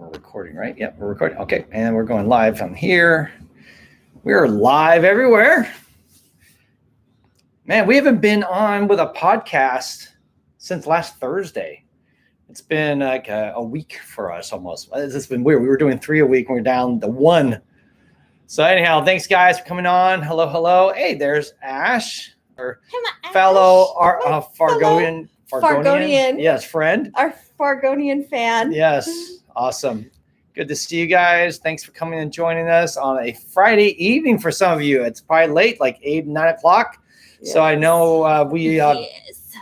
We're recording, right? Yep, we're recording. Okay, and we're going live from here. We're live everywhere. Man, we haven't been on with a podcast since last Thursday. It's been like a week for us almost. It's been weird. We were doing 3 a week and we're down to 1. So anyhow, thanks guys for coming on. Hello, hello. Hey, there's Ash, our fellow Fargonian. Yes, friend. Our Fargonian fan. Yes, awesome. Good to see you guys. Thanks for coming and joining us on a Friday evening for some of you. It's probably late, like 8, 9 o'clock. Yes. So I know we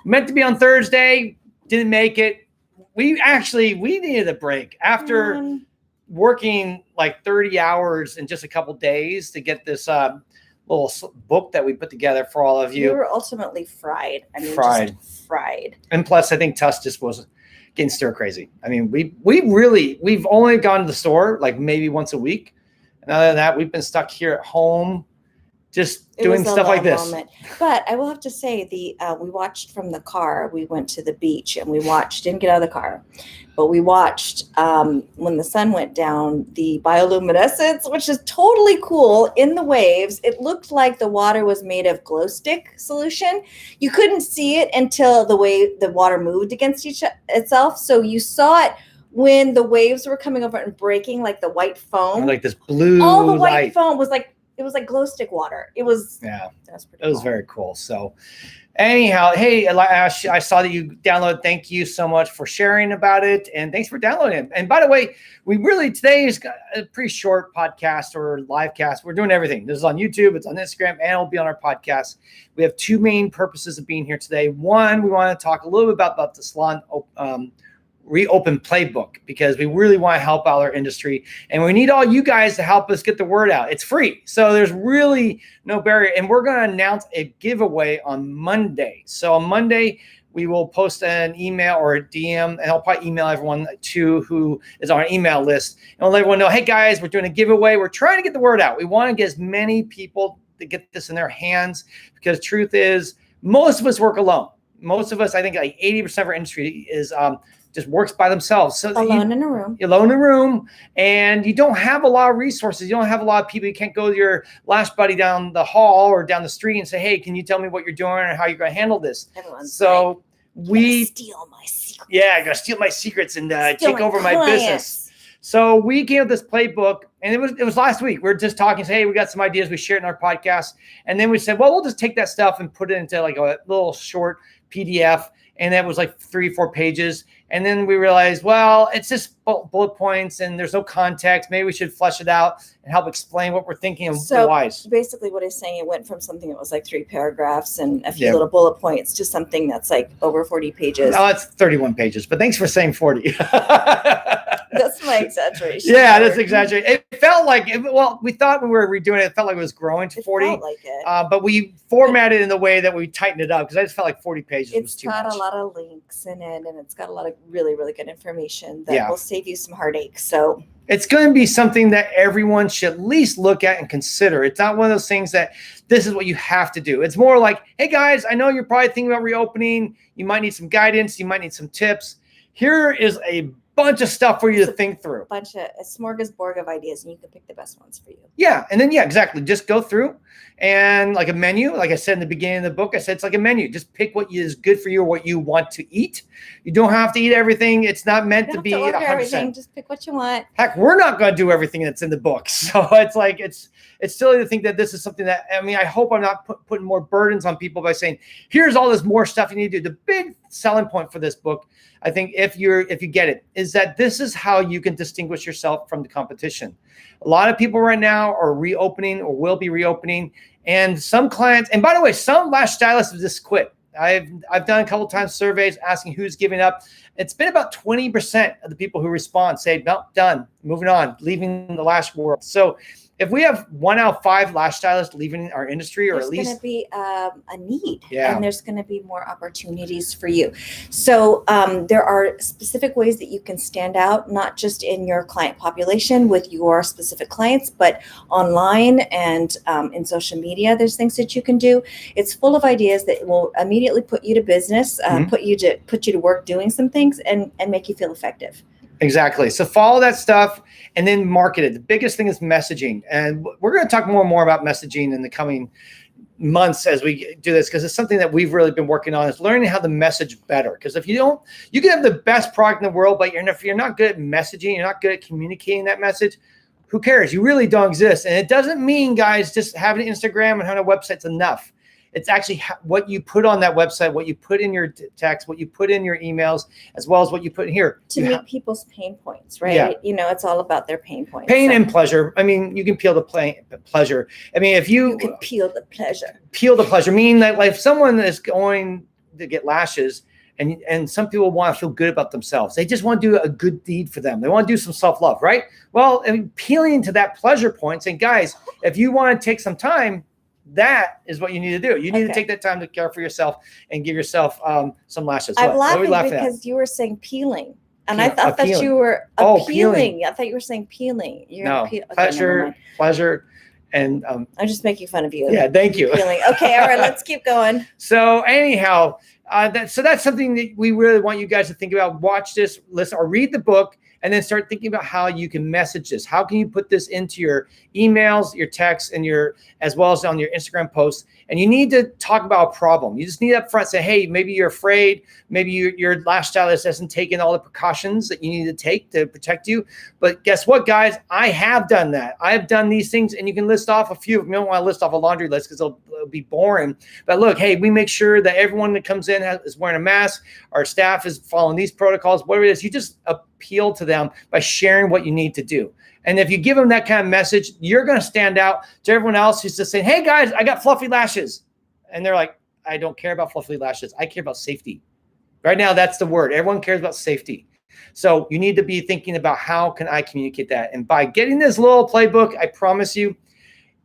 meant to be on Thursday, didn't make it. We needed a break after working like 30 hours in just a couple days to get this little book that we put together for all of you. We were ultimately fried. Just fried. And plus, I think Tuss just was getting stir crazy. I mean, we've only gone to the store like maybe once a week. And other than that, we've been stuck here at home, just doing stuff like this. Moment. But I will have to say, we watched from the car. We went to the beach and we watched. Didn't get out of the car, but we watched when the sun went down, the bioluminescence, which is totally cool in the waves. It looked like the water was made of glow stick solution. You couldn't see it until the water moved against itself. So you saw it when the waves were coming over and breaking, like the white foam, like this blue. All the white foam was like. It was like glow stick water. It was very cool. So anyhow, hey, Lash, I saw that you downloaded. Thank you so much for sharing about it. And thanks for downloading it. And by the way, today is a pretty short podcast or live cast. We're doing everything. This is on YouTube, it's on Instagram, and it'll be on our podcast. We have 2 main purposes of being here today. One, we want to talk a little bit about the Salon reopen Playbook, because we really want to help out our industry and we need all you guys to help us get the word out. It's free, so there's really no barrier, and we're going to announce a giveaway on Monday. So on Monday we will post an email or a DM, and I'll probably email everyone too who is on our email list, and we'll let everyone know, hey guys, we're doing a giveaway. We're trying to get the word out. We want to get as many people to get this in their hands, because truth is most of us work alone. Most of us, I think like 80% of our industry is just works by themselves. So alone in a room. You're alone in a room, and you don't have a lot of resources. You don't have a lot of people. You can't go to your lash buddy down the hall or down the street and say, hey, can you tell me what you're doing and how you're going to handle this? Everyone's we steal my secrets. Yeah, I'm going to steal my secrets and take over my business. So we gave this playbook, and it was last week. We were just talking, say, hey, we got some ideas. We shared in our podcast. And then we said, well, we'll just take that stuff and put it into like a little short PDF. And that was like 3 or 4 pages. And then we realized, well, it's just bullet points and there's no context. Maybe we should flesh it out and help explain what we're thinking and why. Basically what he's saying, it went from something that was like 3 paragraphs and a few little bullet points to something that's like over 40 pages. No, it's 31 pages, but thanks for saying 40. That's my exaggeration. Yeah, that's exaggerated. It felt like, we thought when we were redoing it, it felt like it was growing to 40. It felt like it. But we formatted it in the way that we tightened it up, because I just felt like 40 pages was too much. It's got a lot of links in it, and it's got a lot of really, really good information that will save you some heartache. So it's going to be something that everyone should at least look at and consider. It's not one of those things that this is what you have to do. It's more like, hey guys, I know you're probably thinking about reopening. You might need some guidance. You might need some tips. Here is a bunch of stuff for you to think through. A smorgasbord of ideas, and you can pick the best ones for you. Yeah. And then, exactly. Just go through, and like a menu, like I said in the beginning of the book, I said it's like a menu. Just pick what is good for you or what you want to eat. You don't have to eat everything. It's not meant to be 100%. Everything. Just pick what you want. Heck, we're not going to do everything that's in the book. So it's like, it's silly to think that this is something that, I hope I'm not putting more burdens on people by saying, here's all this more stuff you need to do. The big selling point for this book, I think, if you get it, is that this is how you can distinguish yourself from the competition. A lot of people right now are reopening or will be reopening, and some clients, and by the way, some lash stylists have just quit. I've done a couple times surveys asking who's giving up. It's been about 20% of the people who respond say, no, done, moving on, leaving the lash world. So if we have 1 out of 5 lash stylists leaving our industry, or at least, there's going to be a need, and there's going to be more opportunities for you. So there are specific ways that you can stand out, not just in your client population with your specific clients, but online and in social media. There's things that you can do. It's full of ideas that will immediately put you to business, put you to work doing some things, and make you feel effective. Exactly. So follow that stuff and then market it. The biggest thing is messaging. And we're going to talk more and more about messaging in the coming months as we do this, because it's something that we've really been working on, is learning how to message better. Because if you don't, you can have the best product in the world, but if you're not good at messaging, you're not good at communicating that message, who cares? You really don't exist. And it doesn't mean, guys, just having Instagram and having a website's enough. It's actually what you put on that website, what you put in your text, what you put in your emails, as well as what you put in here. To meet people's pain points, right? Yeah. You know, it's all about their pain points. Pain and pleasure. I mean, you can peel the pleasure. I mean, if you can peel the pleasure. Peel the pleasure. Meaning that like if someone is going to get lashes, and some people want to feel good about themselves. They just want to do a good deed for them. They want to do some self-love, right? Well, I mean, peeling to that pleasure point, saying, guys, if you want to take some time, that is what you need to do. You need to take that time to care for yourself and give yourself some lashes. I'm laughing because you were saying peeling. And I thought that you were peeling. I thought you were saying peeling. Pleasure. And I'm just making fun of you. Yeah, thank you. Peeling. Okay, all right, let's keep going. So anyhow, that's something that we really want you guys to think about. Watch this, listen, or read the book, and then start thinking about how you can message this. How can you put this into your emails, your texts, and as well as on your Instagram posts? And you need to talk about a problem. You just need up front say, hey, maybe you're afraid. Maybe your lash stylist hasn't taken all the precautions that you need to take to protect you. But guess what, guys? I have done that. I've done these things, and you can list off a few of them. You don't want to list off a laundry list because it'll be boring. But look, hey, we make sure that everyone that comes in is wearing a mask. Our staff is following these protocols. Whatever it is, you just appeal to them by sharing what you need to do. And if you give them that kind of message, you're going to stand out to everyone else who's just saying, hey, guys, I got fluffy lashes. And they're like, I don't care about fluffy lashes. I care about safety. Right now, that's the word. Everyone cares about safety. So you need to be thinking about how can I communicate that? And by getting this little playbook, I promise you,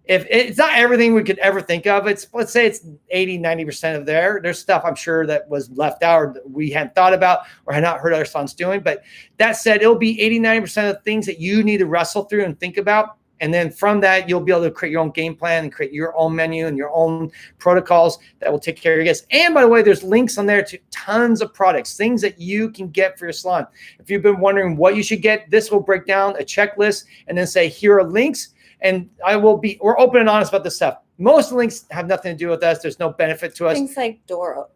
if it's not everything we could ever think of, let's say it's 80, 90% of there's stuff I'm sure that was left out or that we hadn't thought about or had not heard other salons doing. But that said, it'll be 80, 90% of the things that you need to wrestle through and think about. And then from that, you'll be able to create your own game plan and create your own menu and your own protocols that will take care of your guests. And by the way, there's links on there to tons of products, things that you can get for your salon. If you've been wondering what you should get, this will break down a checklist and then say, here are links. And we're open and honest about this stuff. Most of the links have nothing to do with us. There's no benefit to us. Things like door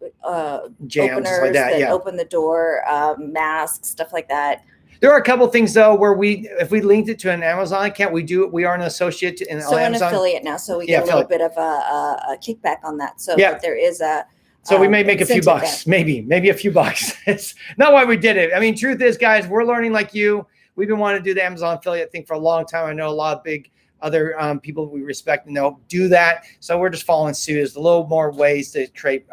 jams, openers like that, open the door, masks, stuff like that. There are a couple of things though where if we linked it to an Amazon account, we are an associate in Amazon. An affiliate now, so we get a little bit of a kickback on that. So there is a. So we may make a few bucks, maybe a few bucks. It's not why we did it. I mean, truth is, guys, we're learning like you. We've been wanting to do the Amazon affiliate thing for a long time. I know a lot of big other people we respect and know do that. So we're just following suit. There's a little more ways to create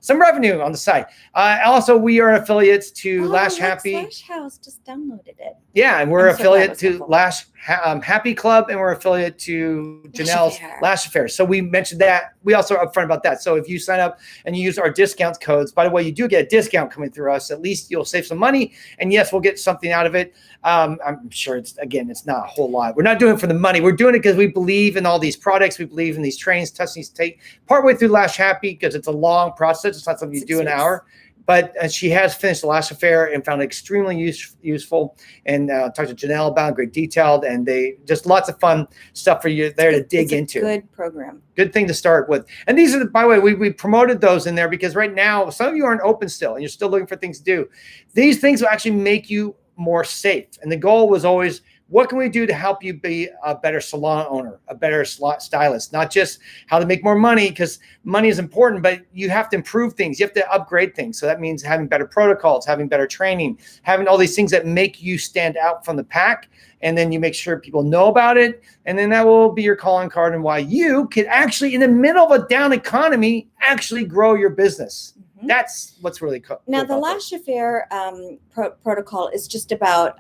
some revenue on the site. Also, we are affiliates to Lash Happy. Lash House just downloaded it. Yeah, and we're affiliate to Lash Happy Club, and we're affiliate to Janelle's Lash Affair. So we mentioned that. We also are upfront about that. So if you sign up and you use our discount codes, by the way, you do get a discount coming through us. At least you'll save some money. And yes, we'll get something out of it. I'm sure it's not a whole lot. We're not doing it for the money. We're doing it because we believe in all these products. We believe in these trainings, testings take partway through Lash Happy because it's a long process. It's not something you do in an hour. But she has finished the Lash Affair and found it extremely useful. And talked to Janelle about it, great detailed, and they just lots of fun stuff for you there to dig into. Good program. Good thing to start with. And these are, by the way, we promoted those in there because right now some of you aren't open still and you're still looking for things to do. These things will actually make you more safe. And the goal was always, what can we do to help you be a better salon owner, a better stylist? Not just how to make more money, because money is important, but you have to improve things. You have to upgrade things. So that means having better protocols, having better training, having all these things that make you stand out from the pack. And then you make sure people know about it. And then that will be your calling card and why you could actually, in the middle of a down economy, actually grow your business. That's what's really cool. Now, the Lash Affair protocol is just about,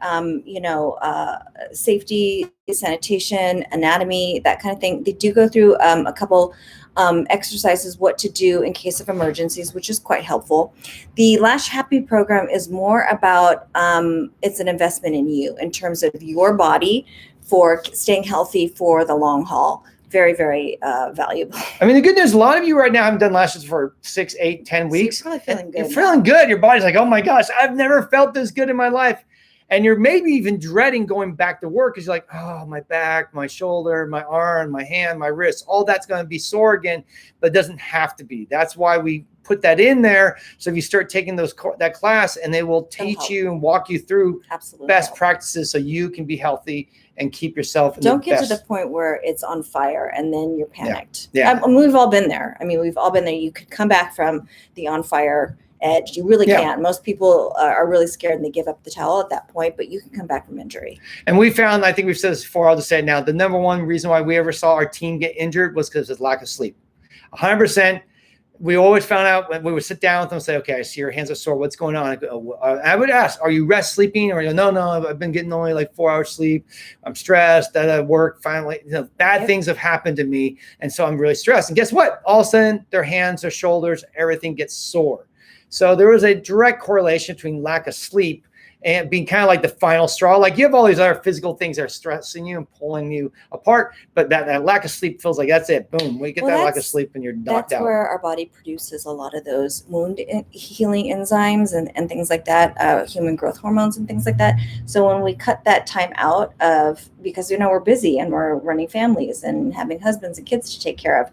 safety, sanitation, anatomy, that kind of thing. They do go through a couple exercises, what to do in case of emergencies, which is quite helpful. The Lash Happy program is more about, it's an investment in you in terms of your body for staying healthy for the long haul. Very, very valuable. I mean, the good news, a lot of you right now haven't done lashes for 6, 8, 10 weeks. So you're probably feeling good. You're feeling good. Your body's like, oh my gosh, I've never felt this good in my life. And you're maybe even dreading going back to work because you're like, oh, my back, my shoulder, my arm, my hand, my wrist, all that's going to be sore again, but it doesn't have to be. That's why we put that in there. So if you start taking that class, and they will teach you and walk you through best practices so you can be healthy and keep yourself in Don't get to the point where it's on fire and then you're panicked. Yeah. We've all been there. I mean, we've all been there. You could come back from the on fire edge. You really can't. Most people are really scared and they give up the towel at that point, but you can come back from injury. And we found, I think we've said this before, I'll just say it now, the number one reason why we ever saw our team get injured was because of lack of sleep. 100%. We always found out when we would sit down with them and say, okay, I see your hands are sore. What's going on? I would ask, are you sleeping? Or no, I've been getting only like 4 hours sleep. I'm stressed that I work finally. Bad things have happened to me. And so I'm really stressed. And guess what? All of a sudden, their hands, their shoulders, everything gets sore. So there was a direct correlation between lack of sleep and being kind of like the final straw. Like you have all these other physical things that are stressing you and pulling you apart, but that lack of sleep feels like that's it. Boom. We get that lack of sleep and you're knocked out. That's where our body produces a lot of those wound healing enzymes and things like that, human growth hormones and things like that. So when we cut that time out because we're busy and we're running families and having husbands and kids to take care of,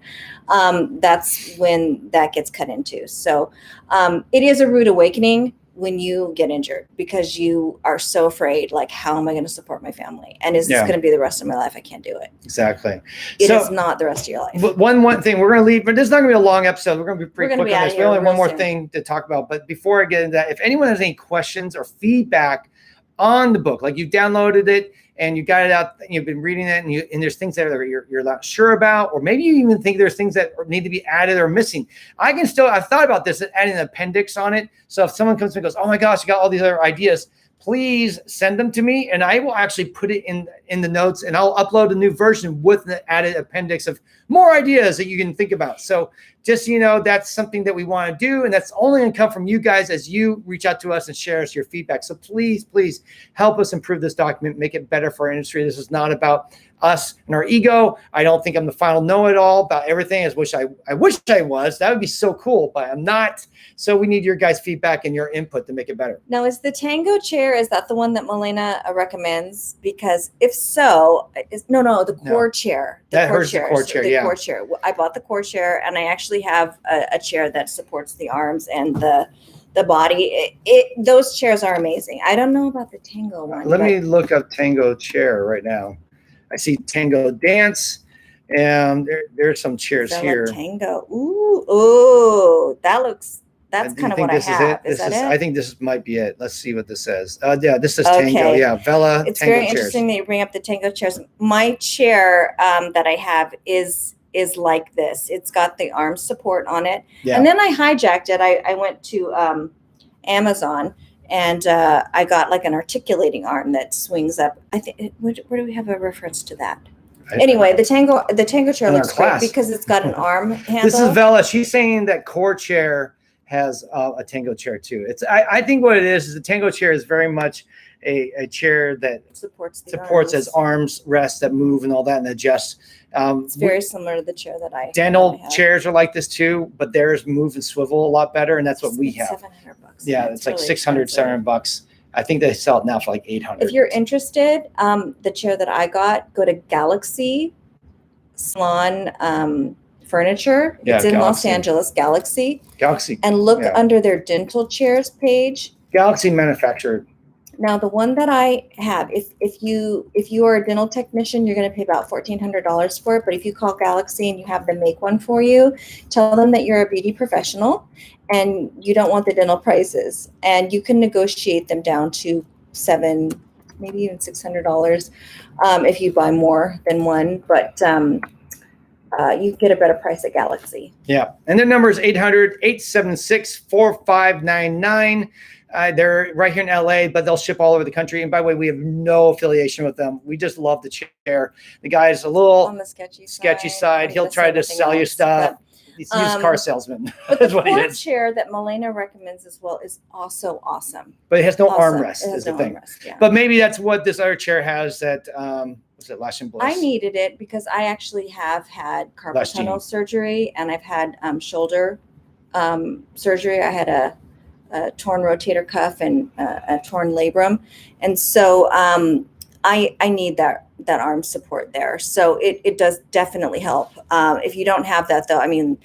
that's when that gets cut into. So it is a rude awakening when you get injured because you are so afraid, like, how am I going to support my family? And is this going to be the rest of my life? I can't do it. Exactly. It is not the rest of your life. But one thing we're going to leave, but this is not going to be a long episode. We're going to be pretty quick on this. We only have one more thing to talk about. But before I get into that, if anyone has any questions or feedback on the book, like you downloaded it and you got it out, and you've been reading it, and there's things that you're not sure about, or maybe you even think there's things that need to be added or missing. I've thought about this, adding an appendix on it. So if someone comes to me and goes, oh my gosh, you got all these other ideas, please send them to me, and I will actually put it in the notes, and I'll upload a new version with the added appendix of more ideas that you can think about. So just, that's something that we want to do, and that's only going to come from you guys as you reach out to us and share us your feedback. So please help us improve this document, make it better for our industry. This is not about us and our ego. I don't think I'm the final know-it-all about everything. I wish I was. That would be so cool, but I'm not. So we need your guys' feedback and your input to make it better. Now, is the Tango chair, is that the one that Milena recommends? Because if so, the core chair. The core chair. I bought the core chair, and I actually have a chair that supports the arms and the body. Those chairs are amazing. I don't know about the Tango one. Let me look up Tango chair right now. I see Tango Dance, and there's some chairs here. Tango. Ooh, that's kind of what I have. Is that it? I think this might be it. Let's see what this says. This is Tango. Yeah, Vela. It's Tango very interesting that you bring up the Tango chairs. My chair that I have is like this. It's got the arm support on it. Yeah. And then I hijacked it. I went to Amazon, and I got like an articulating arm that swings up. I think. Where do we have a reference to that? Anyway, the Tango chair looks great because it's got an arm handle. This is Vela. She's saying that core chair has a Tango chair too. I think what it is the Tango chair is very much a chair that supports as arms rest that move and all that and adjust. It's very similar to the chair that I dental chairs are like this too, but theirs move and swivel a lot better, and that's what we have. $700. Yeah, it's like really $600, $700. I think they sell it now for like $800. If you're interested, the chair that I got, go to Galaxy Salon Furniture. It's in Los Angeles, Galaxy. And look under their dental chairs page. Galaxy manufactured. Now, the one that I have, if you are a dental technician, you're going to pay about $1,400 for it. But if you call Galaxy and you have them make one for you, tell them that you're a beauty professional and you don't want the dental prices, and you can negotiate them down to $700, maybe even $600 if you buy more than one. But you get a better price at Galaxy. Yeah, and their number is 800-876-4599. They're right here in LA, but they'll ship all over the country. And by the way, we have no affiliation with them. We just love the chair. The guy's a little on the sketchy side. He'll try to sell you stuff. He's a used car salesman. But the core chair that Milena recommends as well is also awesome. But it has no armrest. Is the thing. But maybe that's what this other chair has. That was it, Lash and Bliss. I needed it because I actually have had carpal tunnel surgery, and I've had shoulder surgery. I had a torn rotator cuff and a torn labrum, and so I need that arm support there. So it does definitely help. If you don't have that though, I mean,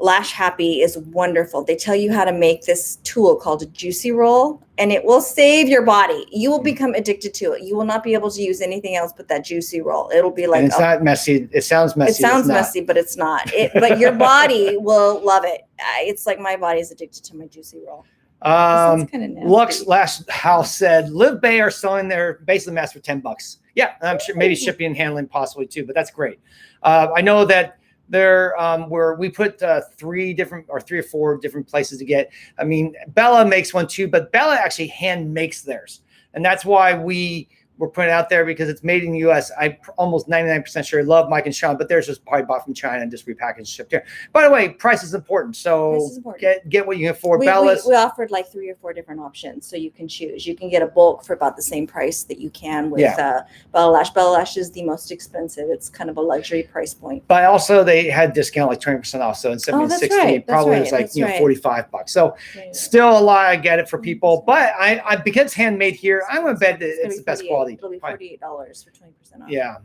Lash Happy is wonderful. They tell you how to make this tool called a juicy roll, and it will save your body. You will become addicted to it. You will not be able to use anything else but that juicy roll. It'll be like, and it's not messy. It sounds messy. It sounds messy, but it's not. But your body will love it. It's like my body is addicted to my juicy roll. Lux Lash House said Live Bay are selling their basically masks for $10. Yeah, I'm sure maybe shipping and handling possibly too, but that's great. I know that there where we put three or four different places to get. I mean, Bella makes one too, but Bella actually hand makes theirs, and that's why we were putting it out there, because it's made in the U.S. I'm almost 99% sure. I love Mike and Sean, but theirs was probably bought from China and just repackaged and shipped here. By the way, price is important, so get what you can afford. We offered like 3 or 4 different options, so you can choose. You can get a bulk for about the same price that you can with Bella Lash. Bella Lash is the most expensive. It's kind of a luxury price point. But also they had discount like 20% off, so instead of 60, probably it was like $45. So still a lot. I get it for people, but I because it's handmade here, I'm gonna bet that it's the best quality. It'll be $48 for 20% off. Yeah.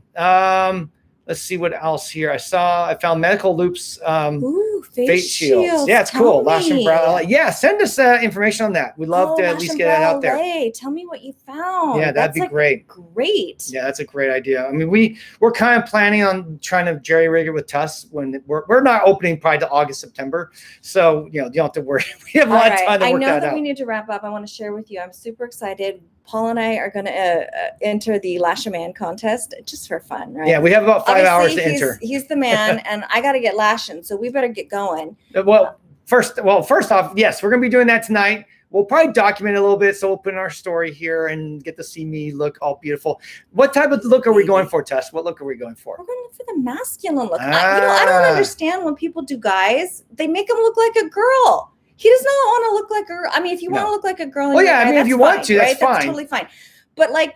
Let's see what else here. I found medical loops. Ooh, face shields. Yeah, it's cool. Lash and brow. Yeah, send us information on that. We'd love to at least get it out there. Tell me what you found. Yeah, that'd be great. Great. Yeah, that's a great idea. I mean, we're kind of planning on trying to jerry-rig it with Tuss when we're not opening probably to August, September. So, you don't have to worry. We have a lot of time to work that out. I know that we need to wrap up. I want to share with you. I'm super excited. Paul and I are going to enter the Lash a Man contest just for fun, right? Yeah, we have about 5 hours to enter. He's the man, and I got to get lashing, so we better get going. Well, first off, yes, we're going to be doing that tonight. We'll probably document it a little bit, so we'll put in our story here and get to see me look all beautiful. What type of look are we going for, Tess? What look are we going for? We're going to look for the masculine look. I don't understand when people do guys. They make them look like a girl. He does not want to look like a girl. I mean, if you want to look like a girl, if you want to, that's fine. That's totally fine. But like,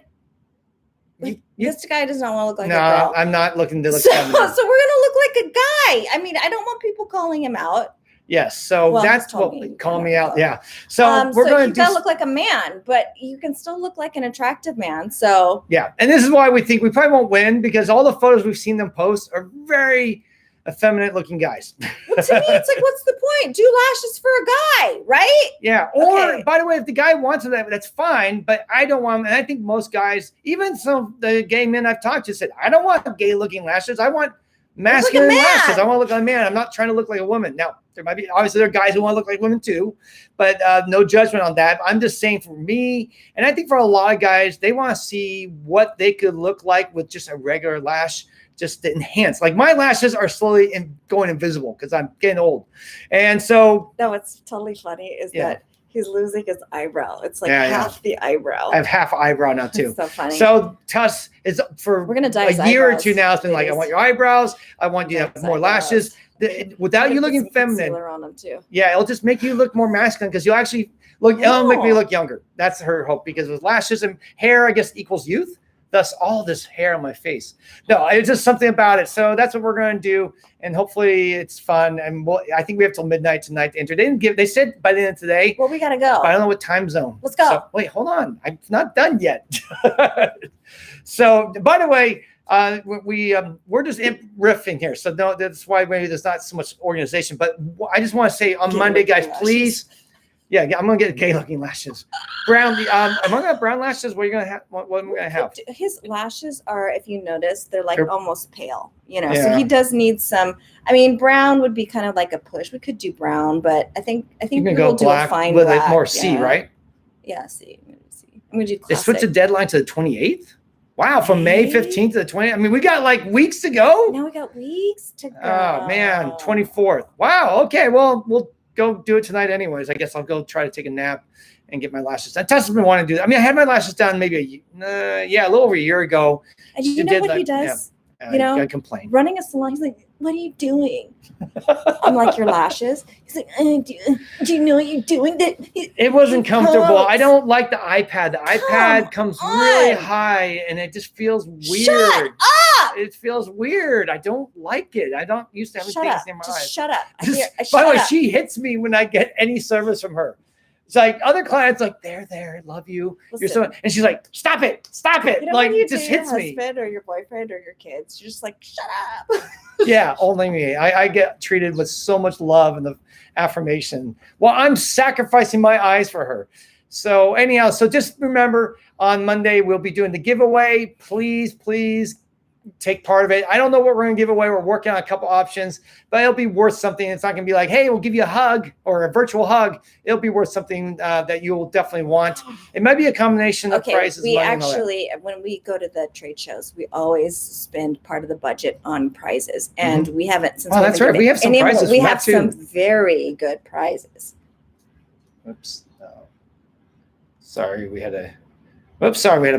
this guy does not want to look like a girl. No, I'm not looking to look. So we're gonna look like a guy. I mean, I don't want people calling him out. Yes, so that's what call me out. Yeah, so we're going to look like a man, but you can still look like an attractive man. So yeah, and this is why we think we probably won't win, because all the photos we've seen them post are very effeminate looking guys. Well, to me, it's like, what's the point? Do lashes for a guy, right? Yeah. Or by the way, if the guy wants it, that's fine. But I don't want them. And I think most guys, even some of the gay men I've talked to, said, I don't want gay looking lashes. I want masculine lashes. I want to look like a man. I'm not trying to look like a woman. Now, there might be, obviously there are guys who want to look like women too, but no judgment on that. I'm just saying for me, and I think for a lot of guys, they want to see what they could look like with just a regular lash, just to enhance. Like my lashes are slowly going invisible because I'm getting old. And so. No, what's totally funny is that he's losing his eyebrow. It's like half the eyebrow. I have half eyebrow now too. So funny. So Tuss is for we're gonna dye a year or two now. It's been like, I want your eyebrows. I want you to have more lashes. Without you looking feminine. On them too. Yeah, it'll just make you look more masculine because you'll actually look. It'll make me look younger. That's her hope, because with lashes and hair, I guess equals youth. Thus, all this hair on my face. No, it's just something about it. So that's what we're going to do, and hopefully it's fun. And I think we have till midnight tonight to enter. They said by the end of today. Well, we got to go. I don't know what time zone. Let's go. So, wait, hold on. I'm not done yet. So, by the way, we're just riffing here. So no, that's why maybe there's not so much organization. But I just want to say on Monday, guys, please. Yeah, I'm gonna get gay looking lashes. Brown. Am I gonna have brown lashes? What are you gonna have? What am I gonna have? His lashes are, if you notice, they're like almost pale. So he does need some. I mean, brown would be kind of like a push. We could do brown, but I think we'll do a fine with black. It more C, right? Yeah, C. I'm gonna do classic. They switched the deadline to the 28th. Wow, from May 15th to the 20th. I mean, we got like weeks to go. Now we got weeks to go. Oh man, 24th. Wow. Okay, well, we'll go do it tonight anyways. I guess I'll go try to take a nap and get my lashes done. Tess has been wanting to do that. I mean, I had my lashes done maybe a little over a year ago. And you know what he does? I complain. Running a salon, he's like, what are you doing? I'm like, your lashes? He's like, do you know what you're doing? It wasn't comfortable. I don't like the iPad. The iPad comes really high and it just feels weird. Shut up! it feels weird. I don't like it. I don't used to have Shut things up. near my Just eyes. shut up. By the way, Shut she hits me when I get any service from her. It's like other clients, like there, I love you. You're so, and she's like, stop it. You know, Like, when you it just do your hits me. husband or your boyfriend or your kids, you're just like, shut up. Yeah, only me. I get treated with so much love and the affirmation. Well, I'm sacrificing my eyes for her. So anyhow, so just remember on Monday, we'll be doing the giveaway. Please take part of it. I don't know what we're going to give away. We're working on a couple options, but it'll be worth something. It's not going to be like, hey, we'll give you a hug or a virtual hug. It'll be worth something that you will definitely want. It might be a combination of prices. We actually, when we go to the trade shows, we always spend part of the budget on prizes, and we haven't since. Oh, that's right. We have some prizes. We have some very good prizes. Oops. Sorry, we had a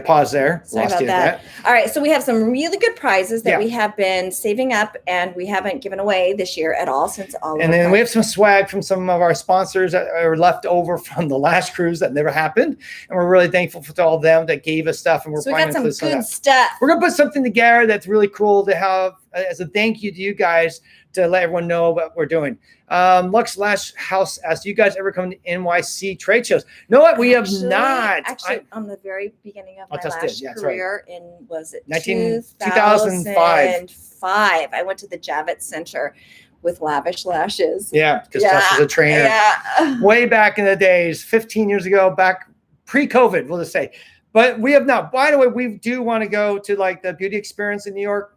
pause there. Sorry about that. All right, so we have some really good prizes that we have been saving up, and we haven't given away this year at all since all. And then we have some swag from some of our sponsors that are left over from the Lash cruise that never happened, and we're really thankful for all of them that gave us stuff. And so we got some good stuff. We're gonna put something together that's really cool to have as a thank you to you guys to let everyone know what we're doing. Lux Lash House asked, do you guys ever come to NYC trade shows? No, what? We have not. Actually, on the very beginning of my Lash career was it 2005? I went to the Javits Center with Lavish Lashes. Yeah, because Tess was a trainer. Yeah. Way back in the days, 15 years ago, back pre-COVID, we'll just say. But we have not. By the way, we do want to go to like the beauty experience in New York.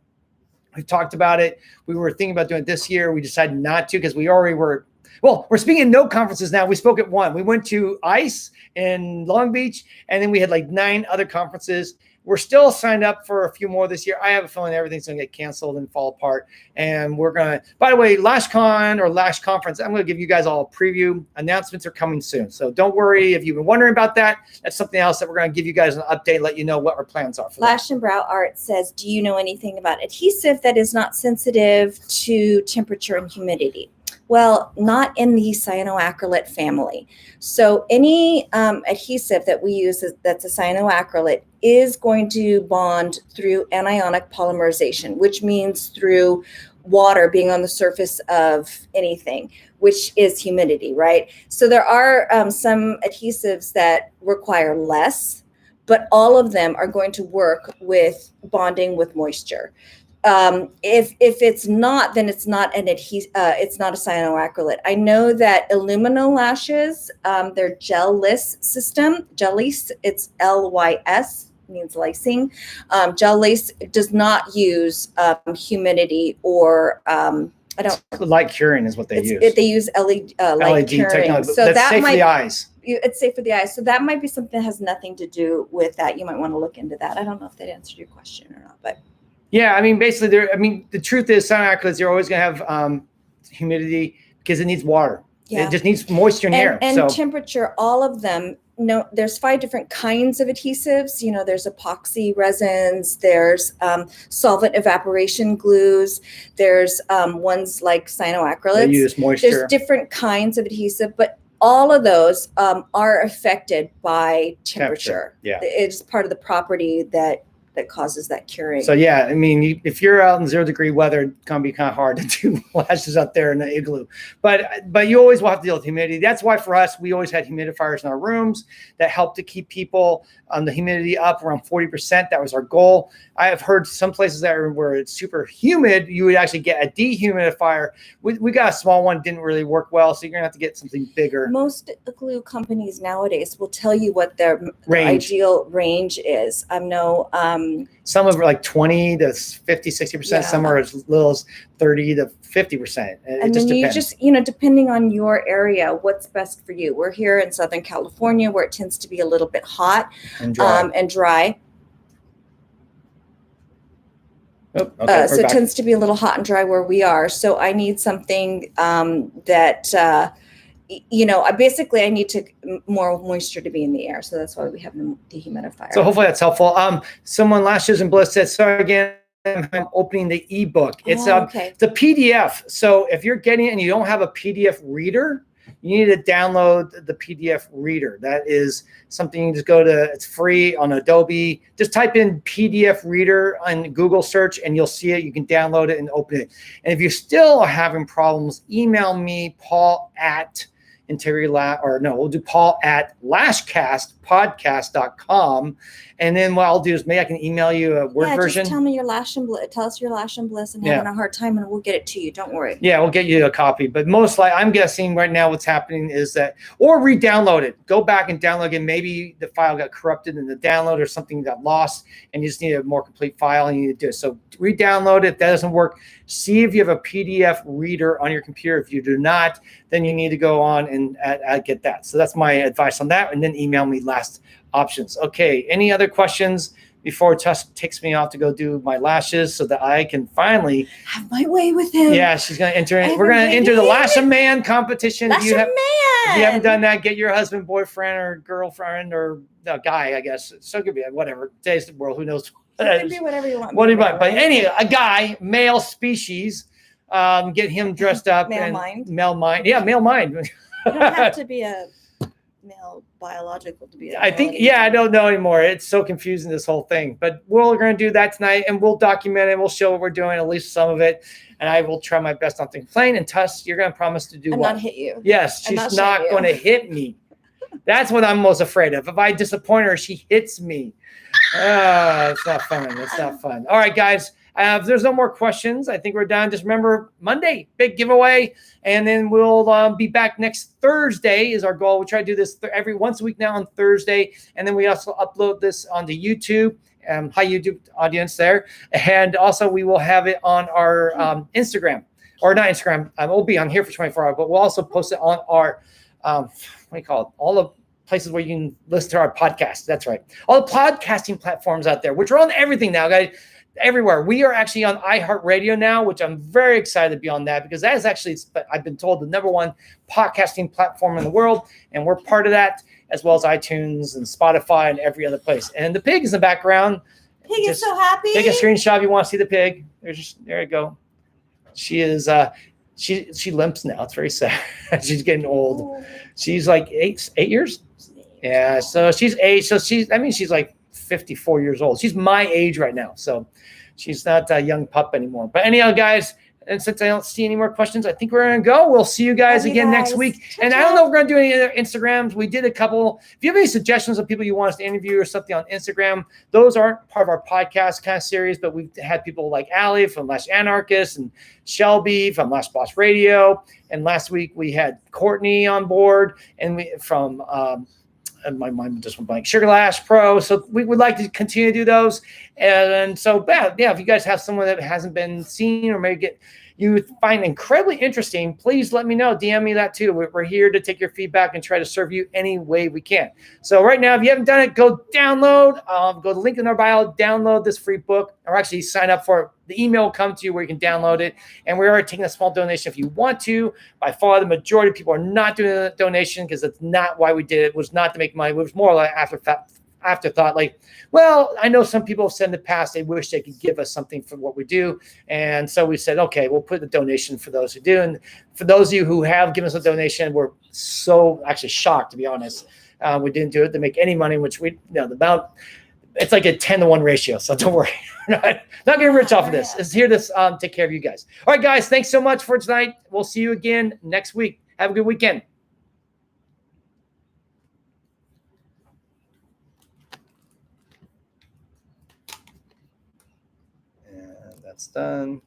We've talked about it. We were thinking about doing it this year. We decided not to because we already were. Well, we're speaking at no conferences now. We spoke at one. We went to ICE in Long Beach, and then we had like 9 other conferences. We're still signed up for a few more this year. I have a feeling everything's going to get canceled and fall apart. And we're going to, by the way, LashCon or Lash Conference, I'm going to give you guys all a preview. Announcements are coming soon. So don't worry if you've been wondering about that. That's something else that we're going to give you guys an update, let you know what our plans are for Lash and Brow Art says, do you know anything about adhesive that is not sensitive to temperature and humidity? Well, not in the cyanoacrylate family. So any adhesive that we use that's a cyanoacrylate is going to bond through anionic polymerization, which means through water being on the surface of anything, which is humidity, right? So there are some adhesives that require less, but all of them are going to work with bonding with moisture. If it's not, then it's not an it's not a cyanoacrylate. I know that Illumino lashes, their gel-less system, gel-less, it's LYS, means lysing. Gel-less does not use humidity or I don't. Light curing is what they use. They use LED light curing. Technology. So that's that safe might for the eyes. It's safe for the eyes. So that might be something that has nothing to do with that. You might want to look into that. I don't know if that answered your question or not, but. Yeah, I mean, basically, the truth is, cyanoacrylates, you're always going to have humidity because it needs water. Yeah. It just needs moisture in air. And temperature, all of them. No, there's 5 different kinds of adhesives. You know, there's epoxy resins, there's solvent evaporation glues, there's ones like cyanoacrylates. They use moisture. There's different kinds of adhesive, but all of those are affected by temperature. Yeah, it's part of the property that causes that curing. So yeah, I mean, if you're out in 0-degree weather, it's gonna be kind of hard to do lashes out there in the igloo. But you always will have to deal with humidity. That's why for us, we always had humidifiers in our rooms that helped to keep people the humidity up around 40%. That was our goal. I have heard some places where it's super humid, you would actually get a dehumidifier. We got a small one, didn't really work well, so you're gonna have to get something bigger. Most glue companies nowadays will tell you what their ideal range is. Some are like 20 to 50, 60%. Some are as little as 30 to 50%. And then you just, depending on your area, what's best for you. We're here in Southern California where it tends to be a little bit hot and dry. Oh, okay, so it tends to be a little hot and dry where we are. So I need something that, I need more moisture to be in the air. So that's why we have the dehumidifier. So hopefully that's helpful. Someone Lashes and Bliss said, sorry again, I'm opening the ebook. It's it's a PDF. So if you're getting it and you don't have a PDF reader, you need to download the PDF reader. That is something you just go to, it's free on Adobe. Just type in PDF reader on Google search and you'll see it. You can download it and open it. And if you're still having problems, email me, Paul at we'll do Paul at LashCastPodcast.com. And then what I'll do is maybe I can email you a Word version. Just tell me your Lash and tell us your Lash and Bliss and having a hard time, and we'll get it to you. Don't worry. Yeah, we'll get you a copy. But most likely, I'm guessing right now what's happening is that, or re-download it. Go back and download it. Maybe the file got corrupted in the download or something got lost, and you just need a more complete file and you need to do it. So re-download it. If that doesn't work, see if you have a PDF reader on your computer. If you do not, then you need to go on and get that. So that's my advice on that. And then email me last options. Okay, any other questions before Tuss takes me off to go do my lashes so that I can finally have my way with him? Yeah, she's going to enter. We're going to enter the Lash a Man competition. Lash a Man. If you haven't done that, get your husband, boyfriend, or girlfriend, or a guy, I guess. So it could be whatever. Today's the world. Who knows? It could be whatever you want. What do you want? But a guy, male species, get him dressed up. Male mind. Male mind. Yeah, male mind. You don't have to be a male biological to be. I don't know anymore. It's so confusing, this whole thing. But we're going to do that tonight, and we'll document it. We'll show what we're doing, at least some of it. And I will try my best not to complain. And Tuss, you're going to promise to do what? Not hit you. Yes, she's not going to hit me. That's what I'm most afraid of. If I disappoint her, she hits me. It's not fun. It's not fun. All right, guys. If there's no more questions, I think we're done. Just remember, Monday, big giveaway. And then we'll be back next Thursday is our goal. We try to do this every once a week now on Thursday. And then we also upload this onto YouTube. Hi, YouTube audience there. And also we will have it on our Instagram. Or not Instagram. We'll be on here for 24 hours. But we'll also post it on our, what do you call it? All the places where you can listen to our podcast. That's right. All the podcasting platforms out there, which are on everything now, guys. Everywhere. We are actually on iHeartRadio now, which I'm very excited to be on that because that is actually, I've been told, the #1 podcasting platform in the world. And we're part of that, as well as iTunes and Spotify and every other place. And the pig is in the background. Pig is so happy. Take a screenshot if you want to see the pig. There you go. She is, she limps now. It's very sad. She's getting old. Oh. She's like 8 years. Yeah. So she's 8. So she's like 54 years old. She's my age right now. So she's not a young pup anymore. But anyhow, guys, and since I don't see any more questions, I think we're going to go. We'll see you guys again next week. And I don't know if we're going to do any other Instagrams. We did a couple. If you have any suggestions of people you want us to interview or something on Instagram, those aren't part of our podcast kind of series, but we've had people like Allie from Lash Anarchist and Shelby from Lash Boss Radio. And last week we had Courtney on board and we from and my mind just went blank. Sugar Lash Pro. So we would like to continue to do those. And so, if you guys have someone that hasn't been seen or maybe you find incredibly interesting, please let me know. DM me that too. We're here to take your feedback and try to serve you any way we can. So right now, if you haven't done it, go download. Go to the link in our bio, download this free book, or actually sign up for it. The email will come to you where you can download it. And we are taking a small donation if you want to. By far, the majority of people are not doing a donation because that's not why we did it. It was not to make money. It was more like afterthought, like, well, I know some people have said in the past they wish they could give us something for what we do. And so we said, okay, we'll put the donation for those who do. And for those of you who have given us a donation, we're so actually shocked, to be honest. We didn't do it to make any money, which it's like a 10-to-1 ratio. So don't worry. Not getting rich off of this. It's here to take care of you guys. All right, guys, thanks so much for tonight. We'll see you again next week. Have a good weekend. That's done.